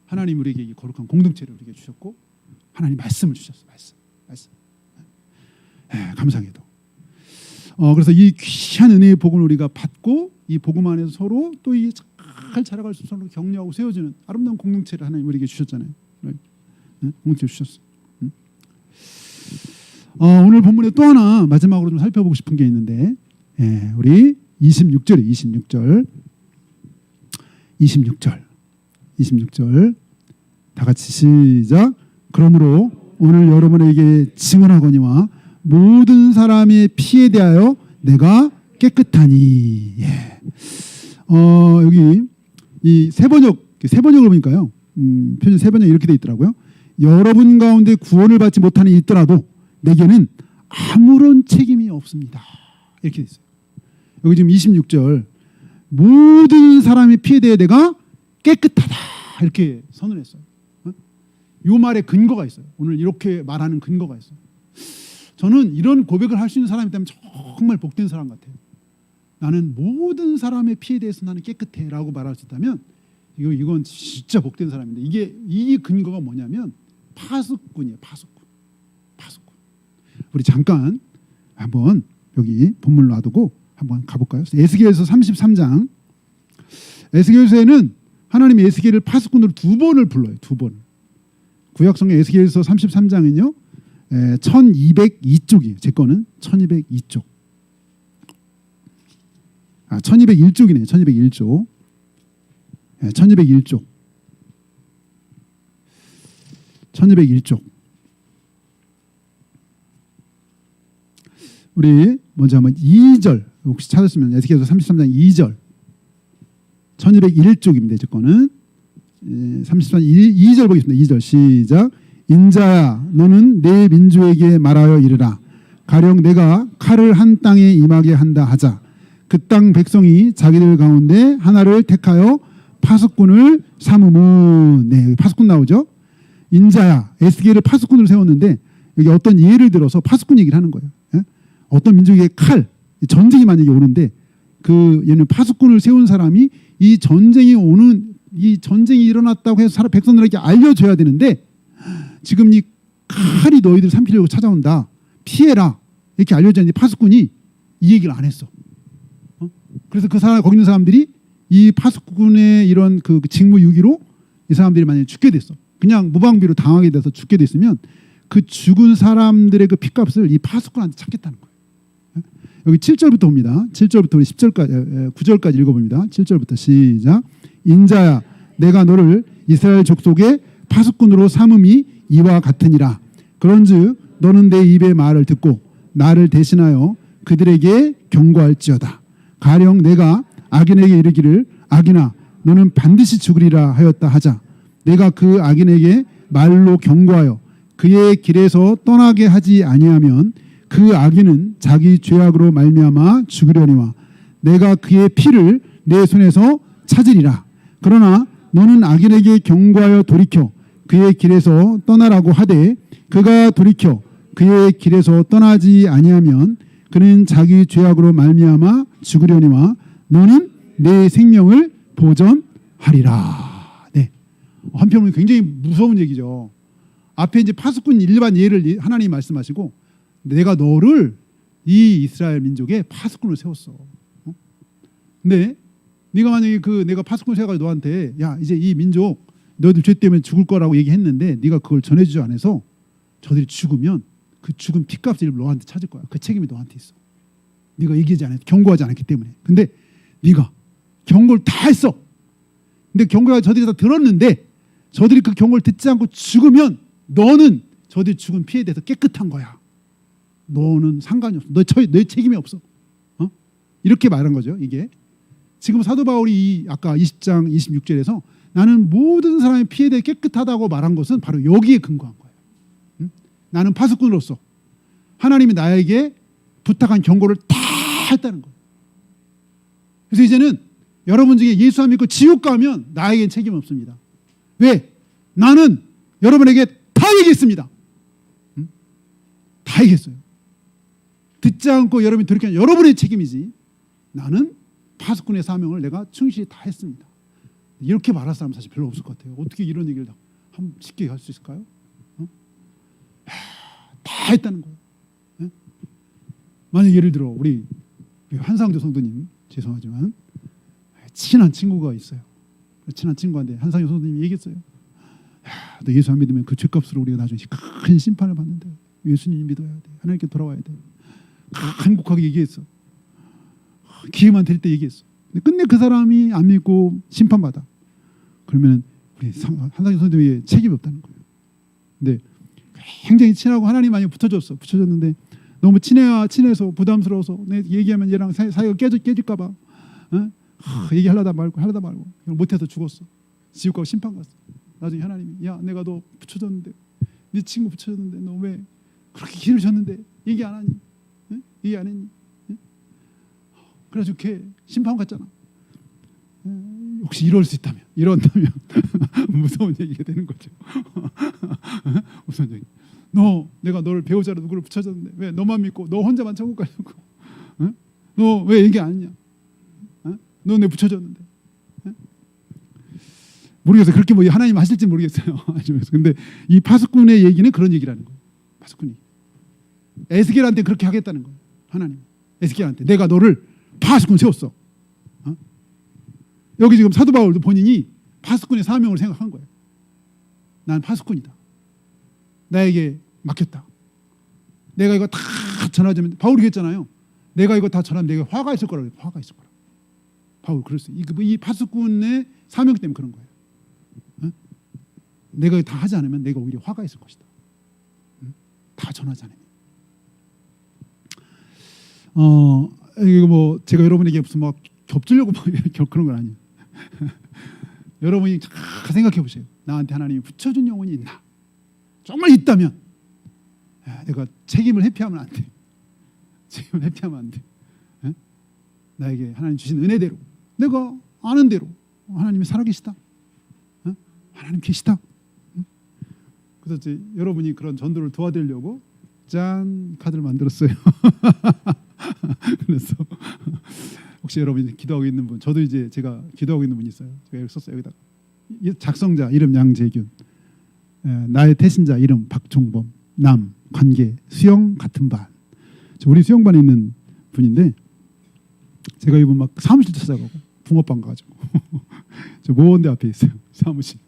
[SPEAKER 1] 하나님 우리에게 이 거룩한 공동체를 우리에게 주셨고 하나님 말씀을 주셨어요. 말씀. 네, 감사하게도. 그래서 이 귀한 은혜의 복음을 우리가 받고 이 복음 안에서 서로 또 이 잘 자라갈 수 있도록 격려하고 세워주는 아름다운 공동체를 하나님 우리에게 주셨잖아요. 네? 공동체 주셨어. 오늘 본문에 또 하나 마지막으로 좀 살펴보고 싶은 게 있는데, 예, 우리 26절 다 같이 시작. 그러므로 오늘 여러분에게 증언하거니와 모든 사람의 피에 대하여 내가 깨끗하니. 예. 여기 이 세 번역을 보니까요. 표준 세 번역 이렇게 돼 있더라고요. 여러분 가운데 구원을 받지 못하는 이 있더라도 내게는 아무런 책임이 없습니다. 이렇게 돼 있어요. 여기 지금 26절 모든 사람의 피에 대해 내가 깨끗하다 이렇게 선언했어요. 이 말에 근거가 있어요. 오늘 이렇게 말하는 근거가 있어요. 저는 이런 고백을 할 수 있는 사람이 있다면 정말 복된 사람 같아요. 나는 모든 사람의 피에 대해서 나는 깨끗해 라고 말할 수 있다면 이건 진짜 복된 사람인데, 이 근거가 뭐냐면 파수꾼이에요. 파수꾼. 우리 잠깐 한번 여기 본문을 놔두고 한번 가볼까요? 에스겔서 33장. 에스겔서에는 하나님이 에스겔을 파수꾼으로 두 번을 불러요. 두 번. 구약성경 에스겔서 33장은요 1202쪽이에요. 제 거는 1202쪽. 1201쪽이네요. 1201쪽. 1201쪽. 1201쪽. 우리 먼저 한번 2절 혹시 찾았으면 에스겔서 33장 2절 1201쪽입니다. 제 거는 33장 2절 보겠습니다. 2절 시작. 인자야 너는 내 민족에게 말하여 이르라. 가령 내가 칼을 한 땅에 임하게 한다 하자. 그 땅 백성이 자기들 가운데 하나를 택하여 파수꾼을 삼으면 네, 파수꾼 나오죠. 인자야 에스겔을 파수꾼으로 세웠는데 여기 어떤 예를 들어서 파수꾼 얘기를 하는 거예요. 예? 어떤 민족의 칼 전쟁이 만약에 오는데 그 얘는 파수꾼을 세운 사람이 이 전쟁이 일어났다고 해서 백성들에게 알려줘야 되는데 지금 이 칼이 너희들 삼키려고 찾아온다. 피해라. 이렇게 알려줬는데 파수꾼이 이 얘기를 안 했어. 그래서 그 사람 거기 있는 사람들이 이 파수꾼의 이런 그 직무 유기로 이 사람들이 만약에 죽게 됐어. 그냥 무방비로 당하게 돼서 죽게 됐으면 그 죽은 사람들의 그 핏값을 이 파수꾼한테 찾겠다는 거예요. 여기 7절부터 봅니다. 7절부터 우리 10절까지 9절까지 읽어봅니다. 7절부터 시작. 인자야 내가 너를 이스라엘 족속의 파수꾼으로 삼음이 이와 같으니라. 그런즉 너는 내 입의 말을 듣고 나를 대신하여 그들에게 경고할지어다. 가령 내가 악인에게 이르기를 악인아 너는 반드시 죽으리라 하였다 하자. 내가 그 악인에게 말로 경고하여 그의 길에서 떠나게 하지 아니하면 그 악인은 자기 죄악으로 말미암아 죽으려니와 내가 그의 피를 내 손에서 찾으리라. 그러나 너는 악인에게 경고하여 돌이켜 그의 길에서 떠나라고 하되 그가 돌이켜 그의 길에서 떠나지 아니하면 그는 자기 죄악으로 말미암아 죽으려니와 너는 내 생명을 보전하리라. 네. 한편으로는 굉장히 무서운 얘기죠. 앞에 이제 파수꾼 일반 예를 하나님이 말씀하시고 내가 너를 이 이스라엘 민족의 파수꾼을 세웠어. 근데 네가 만약에 내가 파수꾼을 세워가지고 너한테 야 이제 이 민족 너희들 죄 때문에 죽을 거라고 얘기했는데 네가 그걸 전해주지 않아서 저들이 죽으면 그 죽은 핏값을 너한테 찾을 거야. 그 책임이 너한테 있어. 네가 얘기하지 않았 경고하지 않았기 때문에. 근데 네가 경고를 다 했어. 근데 경고가 저들이 다 들었는데 저들이 그 경고를 듣지 않고 죽으면 너는 저들이 죽은 피해에 대해서 깨끗한 거야. 너는 상관이 없어. 너의 책임이 없어. 이렇게 말한 거죠. 이게 지금 사도 바울이 아까 20장 26절에서 나는 모든 사람의 피해에 대해 깨끗하다고 말한 것은 바로 여기에 근거한 거예요. 나는 파수꾼으로서 하나님이 나에게 부탁한 경고를 다 했다는 거예요. 그래서 이제는 여러분 중에 예수 안 믿고 지옥 가면 나에겐 책임 없습니다. 왜? 나는 여러분에게 다 얘기했습니다. 다 얘기했어요. 듣지 않고 여러분이 돌이키는 여러분의 책임이지 나는 파수꾼의 사명을 내가 충실히 다 했습니다. 이렇게 말할 사람 사실 별로 없을 것 같아요. 어떻게 이런 얘기를 쉽게 할 수 있을까요? 다 했다는 거예요. 네? 만약 예를 들어 우리 한상조 성도님 죄송하지만 친한 친구가 있어요. 친한 친구한테 한상조 성도님이 얘기했어요. 너 예수 안 믿으면 그 죄값으로 우리가 나중에 큰 심판을 받는데 예수님 믿어야 돼. 하나님께 돌아와야 돼. 행복하게 얘기했어. 기회만 될 때 얘기했어. 근데 끝내 그 사람이 안 믿고 심판받아. 그러면 우리 한상조 성도님의 책임이 없다는 거예요. 근데 굉장히 친하고 하나님 많이 붙여줬는데 너무 친해서 부담스러워서 내 얘기하면 얘랑 사이가 깨질까 봐 얘기하려다 말고 못해서 죽었어. 지옥 가고 심판 갔어. 나중에 하나님이 야 내가 너 붙여줬는데 네 친구 붙여줬는데 너 왜 그렇게 기를 줬는데 얘기 안 하니? 얘기 안 했니? 그래가지고 걔 심판 갔잖아. 혹시 이런다면 무서운 얘기가 되는 거죠. 무서운 얘기. 내가 너를 배우자로 누구를 붙여줬는데 왜 너만 믿고 너 혼자만 천국 가려고? 너 왜 얘기 안 했냐? 너 내 붙여줬는데. 모르겠어요. 그렇게 뭐 하나님 하실지 모르겠어요. 근데 이 파수꾼의 얘기는 그런 얘기라는 거예요. 파수꾼이 에스겔한테 그렇게 하겠다는 거예요. 하나님 에스겔한테 내가 너를 파수꾼 세웠어. 여기 지금 사도 바울도 본인이 파수꾼의 사명을 생각한 거예요. 난 파수꾼이다. 나에게 맡겼다. 내가 이거 다 전하자면 바울이 그랬잖아요. 내가 이거 다 전하면 내가 화가 있을 거라고. 화가 있을 거라고. 바울 그랬어요. 이 파수꾼의 사명 때문에 그런 거예요. 어? 내가 다 하지 않으면 내가 오히려 화가 있을 것이다. 다 전하지 않으면. 이거 뭐 제가 여러분에게 무슨 막 겹치려고 막 그런 건 아니에요. 여러분이 잘 생각해 보세요. 나한테 하나님이 붙여준 영혼이 있나? 정말 있다면 내가 책임을 회피하면 안 돼. 책임을 회피하면 안 돼. 에? 나에게 하나님 주신 은혜대로 내가 아는 대로 하나님이 살아계시다. 하나님 계시다. 그래서 이제 여러분이 그런 전도를 도와드리려고 짠 카드를 만들었어요. 그래서 혹시 여러분이 기도하고 있는 분, 저도 이제 제가 기도하고 있는 분이 있어요. 제가 여기 썼어요. 여기다 작성자 이름 양재균, 나의 태신자 이름 박종범, 남 관계 수영 같은 반. 우리 수영반에 있는 분인데 제가 이분 막 사무실 찾아가고 붕어빵 가가지고 저 모원대 앞에 있어요. 사무실.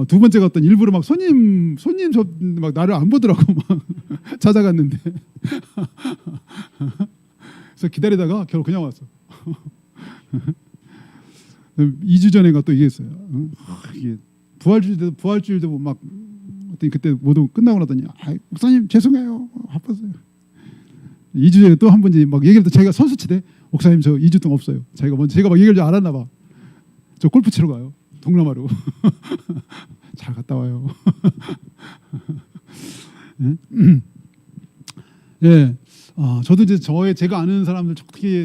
[SPEAKER 1] 두 번째가 어떤 일부러 막 손님 저 막 나를 안 보더라고 막 찾아갔는데 그래서 기다리다가 결국 그냥 왔어. 2주 전에가 또 이게 있어요. 이게 부활주일도 막 그때 모두 끝나고 나더니 목사님 죄송해요 바빴어요. 2주 전에 또 한 번 막 얘기를 또 자기가 선수치대 목사님 저 2주 동안 없어요. 제가 막 얘기를 좀 알았나 봐. 저 골프 치러 가요. 동남아로. 잘 갔다 와요. 예. 저도 이제 제가 아는 사람들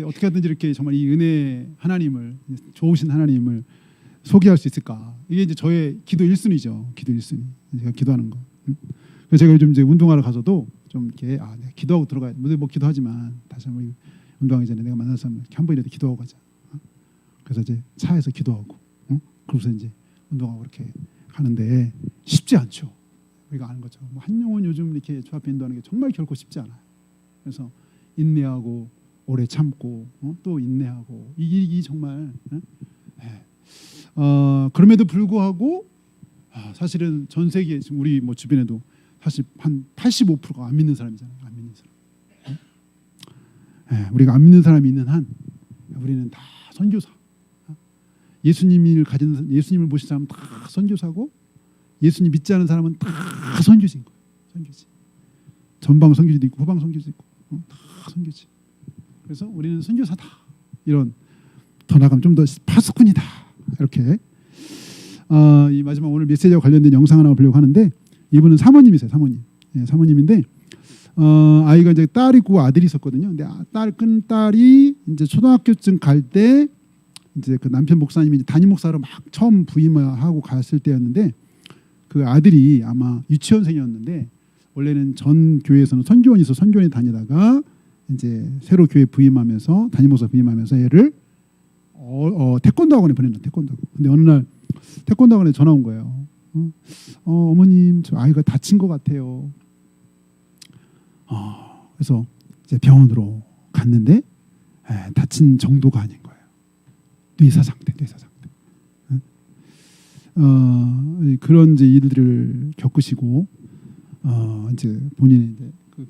[SPEAKER 1] 어떻게 하든지 이렇게 정말 이 은혜 하나님을 좋으신 하나님을 소개할 수 있을까? 이게 이제 저의 기도 1순위죠. 기도 1순위. 제가 기도하는 거. 그래서 제가 요즘 이제 운동하러 가서도 좀 이렇게 내가 기도하고 들어가야 돼. 뭐 기도하지만 다시 한번 운동하기 전에 내가 만난 사람 이렇게 한 번이라도 기도하고 가자. 그래서 이제 차에서 기도하고, 그러면서 이제 운동하고 이렇게 가는데 쉽지 않죠. 우리가 아는 것처럼 한 영혼 요즘 이렇게 주 앞에 인도하는 게 정말 결코 쉽지 않아요. 그래서 인내하고 오래 참고 또 인내하고 이 정말 그럼에도 불구하고 사실은 전 세계 지금 우리 뭐 주변에도 사실 한 85%가 안 믿는 사람이잖아요. 안 믿는 사람. 우리가 안 믿는 사람이 있는 한 우리는 다 선교사. 예수님을 모신 사람은 다 선교사고 예수님 믿지 않은 사람은 다 선교지인 거예요. 선교지. 전방 선교지도 있고 후방 선교지도 있고 다 선교지. 그래서 우리는 선교사다. 이런 더 나가면 좀 더 파수꾼이다. 이렇게 이 마지막 오늘 메시지와 관련된 영상 하나 보려고 하는데 이분은 사모님이세요. 사모님. 사모님인데 아이가 이제 딸이 있고 아들이 있었거든요. 근데 큰 딸이 이제 초등학교쯤 갈 때 이제 그 남편 목사님이 담임 목사로 막 처음 부임하고 갔을 때였는데 그 아들이 아마 유치원생이었는데 원래는 전 교회에서는 선교원이 있어 선교원에 다니다가 이제 새로 교회 부임하면서 담임 목사 부임하면서 얘를 태권도 학원에 보냈나 태권도 학원. 근데 어느 날 태권도 학원에 전화 온 거예요. 어머님 저 아이가 다친 것 같아요. 그래서 이제 병원으로 갔는데 다친 정도가 아닌 거예요. 뇌사 상태. 그런 이제 일들을 겪으시고 이제 본인의 이제 그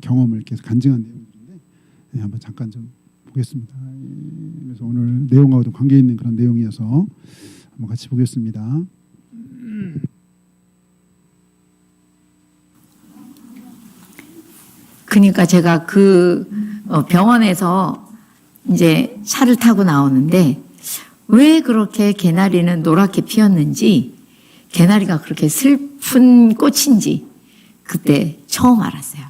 [SPEAKER 1] 경험을 계속 간증한 내용들인데 한번 잠깐 좀 보겠습니다. 그래서 오늘 내용하고도 관계 있는 그런 내용이어서 한번 같이 보겠습니다.
[SPEAKER 2] 그러니까 제가 그 병원에서 이제 차를 타고 나오는데 왜 그렇게 개나리는 노랗게 피었는지 개나리가 그렇게 슬픈 꽃인지 그때 처음 알았어요.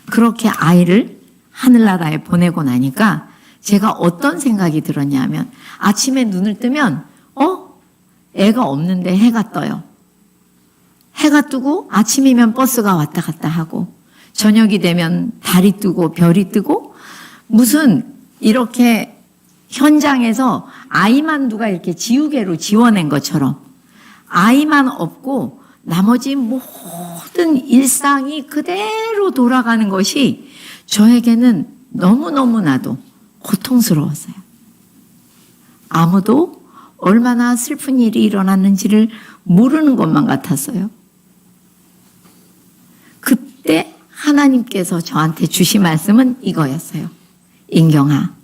[SPEAKER 2] 그렇게 아이를 하늘나라에 보내고 나니까 제가 어떤 생각이 들었냐면 아침에 눈을 뜨면 애가 없는데 해가 떠요. 해가 뜨고 아침이면 버스가 왔다 갔다 하고 저녁이 되면 달이 뜨고 별이 뜨고 무슨 이렇게 현장에서 아이만 누가 이렇게 지우개로 지워낸 것처럼 아이만 없고 나머지 모든 일상이 그대로 돌아가는 것이 저에게는 너무너무나도 고통스러웠어요. 아무도 얼마나 슬픈 일이 일어났는지를 모르는 것만 같았어요. 하나님께서 저한테 주신 말씀은 이거였어요. 인경아,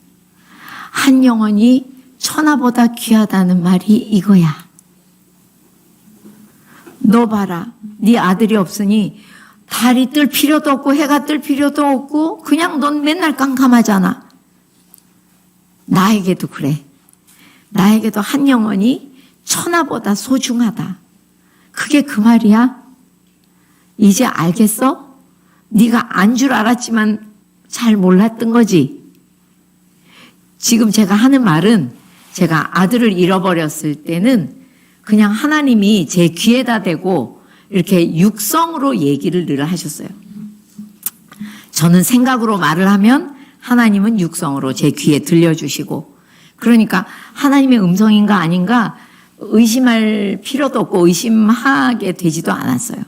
[SPEAKER 2] 한 영혼이 천하보다 귀하다는 말이 이거야. 너 봐라. 네 아들이 없으니 달이 뜰 필요도 없고 해가 뜰 필요도 없고 그냥 넌 맨날 깜깜하잖아. 나에게도 그래. 나에게도 한 영혼이 천하보다 소중하다. 그게 그 말이야? 이제 알겠어? 네가 안 줄 알았지만 잘 몰랐던 거지. 지금 제가 하는 말은 제가 아들을 잃어버렸을 때는 그냥 하나님이 제 귀에다 대고 이렇게 육성으로 얘기를 늘 하셨어요. 저는 생각으로 말을 하면 하나님은 육성으로 제 귀에 들려주시고, 그러니까 하나님의 음성인가 아닌가 의심할 필요도 없고 의심하게 되지도 않았어요.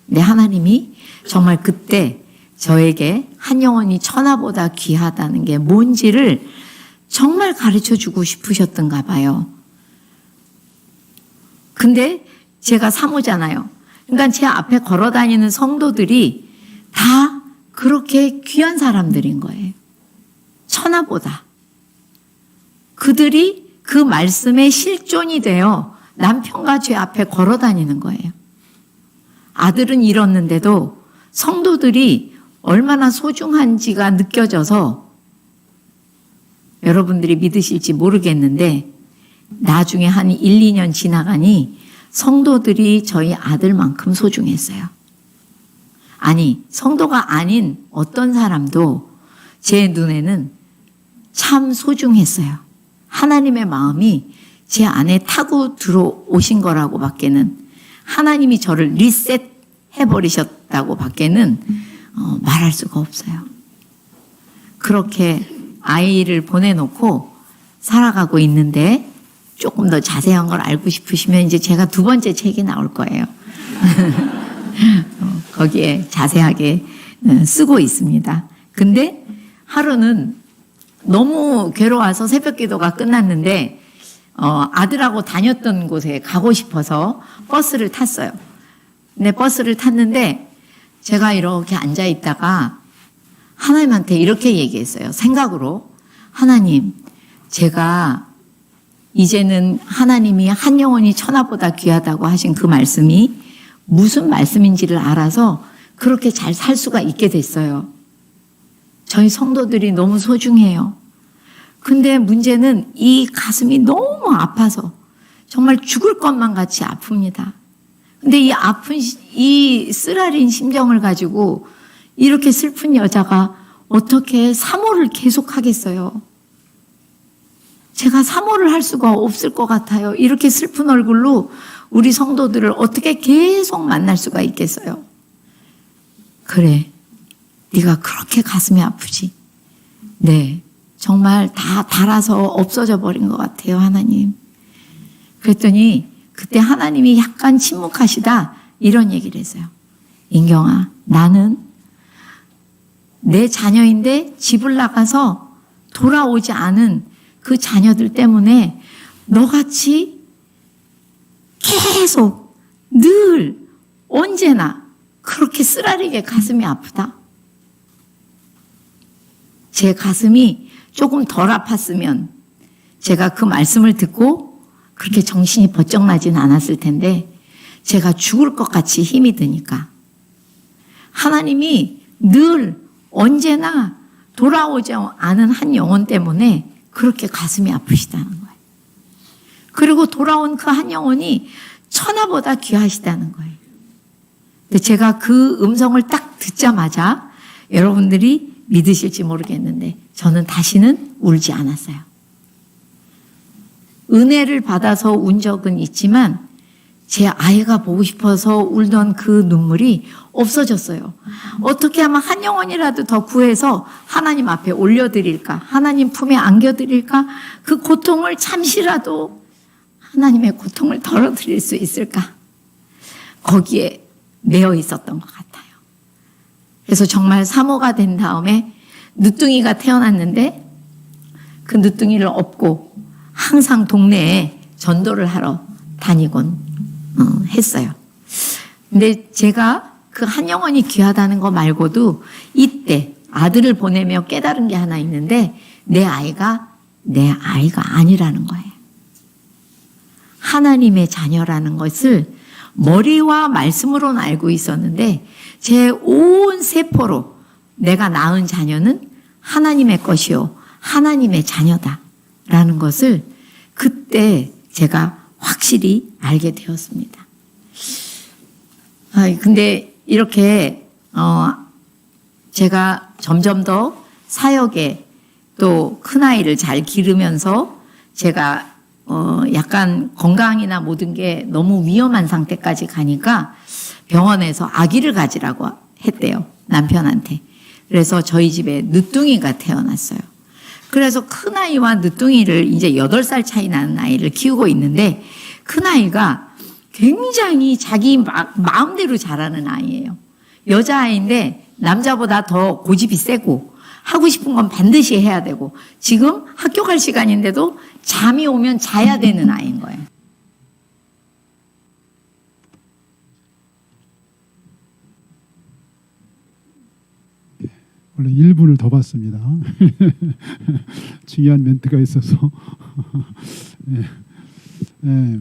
[SPEAKER 2] 근데 하나님이 정말 그때 저에게 한 영혼이 천하보다 귀하다는 게 뭔지를 정말 가르쳐 주고 싶으셨던가 봐요. 근데 제가 사모잖아요. 그러니까 제 앞에 걸어 다니는 성도들이 다 그렇게 귀한 사람들인 거예요. 천하보다. 그들이 그 말씀의 실존이 되어 남편과 제 앞에 걸어 다니는 거예요. 아들은 잃었는데도 성도들이 얼마나 소중한지가 느껴져서 여러분들이 믿으실지 모르겠는데 나중에 한 1, 2년 지나가니 성도들이 저희 아들만큼 소중했어요. 아니, 성도가 아닌 어떤 사람도 제 눈에는 참 소중했어요. 하나님의 마음이 제 안에 타고 들어오신 거라고 밖에는, 하나님이 저를 리셋해버리셨다고 밖에는 말할 수가 없어요. 그렇게 아이를 보내놓고 살아가고 있는데 조금 더 자세한 걸 알고 싶으시면 이제 제가 2번째 책이 나올 거예요. 거기에 자세하게 쓰고 있습니다. 근데 하루는 너무 괴로워서 새벽 기도가 끝났는데 아들하고 다녔던 곳에 가고 싶어서 버스를 탔어요. 근데 버스를 탔는데 제가 이렇게 앉아 있다가 하나님한테 이렇게 얘기했어요. 생각으로. 하나님, 제가 이제는 하나님이 한 영혼이 천하보다 귀하다고 하신 그 말씀이 무슨 말씀인지를 알아서 그렇게 잘 살 수가 있게 됐어요. 저희 성도들이 너무 소중해요. 근데 문제는 이 가슴이 너무 아파서 정말 죽을 것만 같이 아픕니다. 근데 이 아픈, 이 쓰라린 심정을 가지고 이렇게 슬픈 여자가 어떻게 사모를 계속 하겠어요? 제가 사모를 할 수가 없을 것 같아요. 이렇게 슬픈 얼굴로 우리 성도들을 어떻게 계속 만날 수가 있겠어요? 그래, 네가 그렇게 가슴이 아프지? 네, 정말 다 닳아서 없어져 버린 것 같아요, 하나님. 그랬더니 그때 하나님이 약간 침묵하시다 이런 얘기를 했어요. 인경아, 나는 내 자녀인데 집을 나가서 돌아오지 않은 그 자녀들 때문에 너같이 계속 늘 언제나 그렇게 쓰라리게 가슴이 아프다. 제 가슴이 조금 덜 아팠으면 제가 그 말씀을 듣고 그렇게 정신이 번쩍 나진 않았을 텐데 제가 죽을 것 같이 힘이 드니까 하나님이 늘 언제나 돌아오지 않은 한 영혼 때문에 그렇게 가슴이 아프시다는 거예요. 그리고 돌아온 그 한 영혼이 천하보다 귀하시다는 거예요. 근데 제가 그 음성을 딱 듣자마자 여러분들이 믿으실지 모르겠는데 저는 다시는 울지 않았어요. 은혜를 받아서 운 적은 있지만 제 아이가 보고 싶어서 울던 그 눈물이 없어졌어요. 어떻게 하면 한 영혼이라도 더 구해서 하나님 앞에 올려드릴까? 하나님 품에 안겨드릴까? 그 고통을 잠시라도 하나님의 고통을 덜어드릴 수 있을까? 거기에 매여 있었던 것 같아요. 그래서 정말 사모가 된 다음에 늦둥이가 태어났는데 그 늦둥이를 업고 항상 동네에 전도를 하러 다니곤 했어요. 근데 제가 그 한 영혼이 귀하다는 거 말고도 이때 아들을 보내며 깨달은 게 하나 있는데 내 아이가 아니라는 거예요. 하나님의 자녀라는 것을 머리와 말씀으로는 알고 있었는데 제 온 세포로 내가 낳은 자녀는 하나님의 것이요 하나님의 자녀다라는 것을 그때 제가 확실히 알게 되었습니다. 근데 이렇게 제가 점점 더 사역에 또 큰아이를 잘 기르면서 제가 약간 건강이나 모든 게 너무 위험한 상태까지 가니까 병원에서 아기를 가지라고 했대요. 남편한테. 그래서 저희 집에 늦둥이가 태어났어요. 그래서 큰아이와 늦둥이를 이제 8살 차이 나는 아이를 키우고 있는데 큰아이가 굉장히 자기 마음대로 자라는 아이예요. 여자아이인데 남자보다 더 고집이 세고 하고 싶은 건 반드시 해야 되고 지금 학교 갈 시간인데도 잠이 오면 자야 되는 아이인 거예요.
[SPEAKER 1] 원래 1분을 더 봤습니다. 중요한 멘트가 있어서. 네. 네.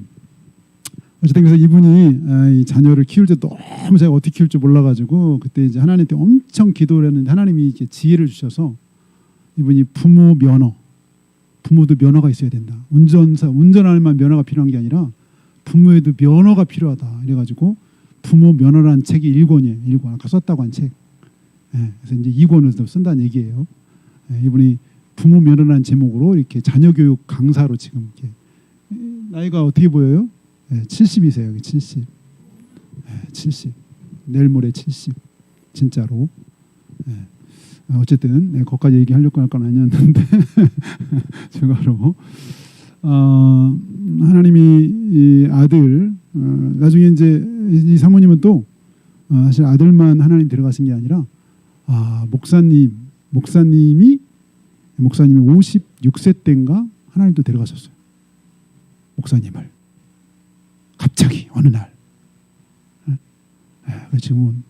[SPEAKER 1] 어쨌든 그래서 이분이 이 자녀를 키울 때 너무 제가 어떻게 키울 줄 몰라가지고 그때 이제 하나님한테 엄청 기도를 했는데 하나님이 이제 지혜를 주셔서 이분이 부모도 면허가 있어야 된다. 운전할 만 면허가 필요한 게 아니라 부모에도 면허가 필요하다. 이래가지고 부모 면허라는 책이 1권이에요. 1권 아까 썼다고 한 책. 예, 그래서 이제 2권을 쓴다는 얘기예요. 예, 이분이 부모 면허라는 제목으로 이렇게 자녀 교육 강사로 지금 이렇게 나이가 어떻게 보여요? 예, 70이세요. 여기 70. 예, 70. 내일 모레 70. 진짜로. 예. 어쨌든 네, 거기까지 얘기하려고 할 건 아니었는데 제가로 하나님이 이 아들 나중에 이제 이 사모님은 또 사실 아들만 하나님 데려가신 게 아니라 목사님이 56세 때인가 하나님도 데려가셨어요. 목사님을 갑자기 어느 날 지금은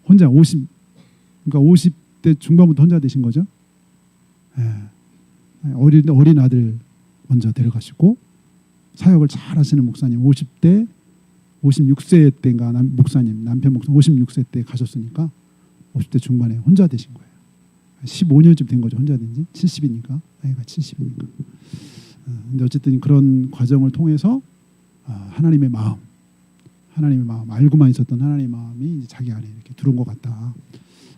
[SPEAKER 1] 혼자 50대 중반부터 혼자 되신 거죠. 어린 아들 먼저 데려가시고 사역을 잘 하시는 목사님 56세 때인가 남편 목사 56세 때 가셨으니까 50대 중반에 혼자 되신 거예요. 15년쯤 된 거죠. 혼자 된 지 70이니까 나이가 70이니까. 근데 어쨌든 그런 과정을 통해서 하나님의 마음 알고만 있었던 하나님의 마음이 이제 자기 안에 이렇게 들어온 것 같다.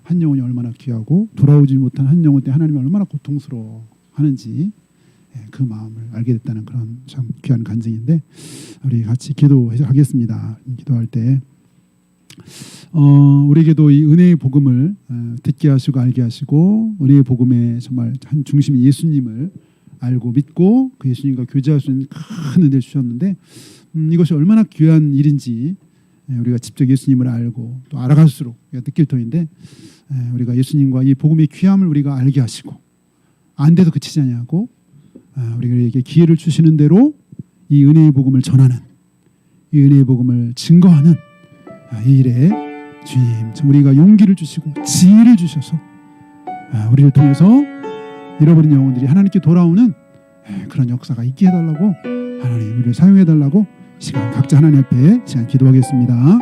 [SPEAKER 1] 한 영혼이 얼마나 귀하고 돌아오지 못한 한 영혼 때 하나님이 얼마나 고통스러워하는지 그 마음을 알게 됐다는 그런 참 귀한 간증인데 우리 같이 기도하겠습니다. 기도할 때 우리에게도 이 은혜의 복음을 듣게 하시고 알게 하시고 은혜의 복음의 정말 한 중심인 예수님을 알고 믿고 그 예수님과 교제할 수 있는 큰 은혜를 주셨는데 이것이 얼마나 귀한 일인지 우리가 직접 예수님을 알고 또 알아갈수록 우리가 느낄 터인데 우리가 예수님과 이 복음의 귀함을 우리가 알게 하시고 안 돼도 그치지 아니하고 우리에게 기회를 주시는 대로 이 은혜의 복음을 전하는 이 은혜의 복음을 증거하는 이 일에 주님 우리가 용기를 주시고 지혜를 주셔서 우리를 통해서 잃어버린 영혼들이 하나님께 돌아오는 그런 역사가 있게 해달라고 하나님 우리를 사용해달라고 시간 각자 하나님 앞에 시간 기도하겠습니다.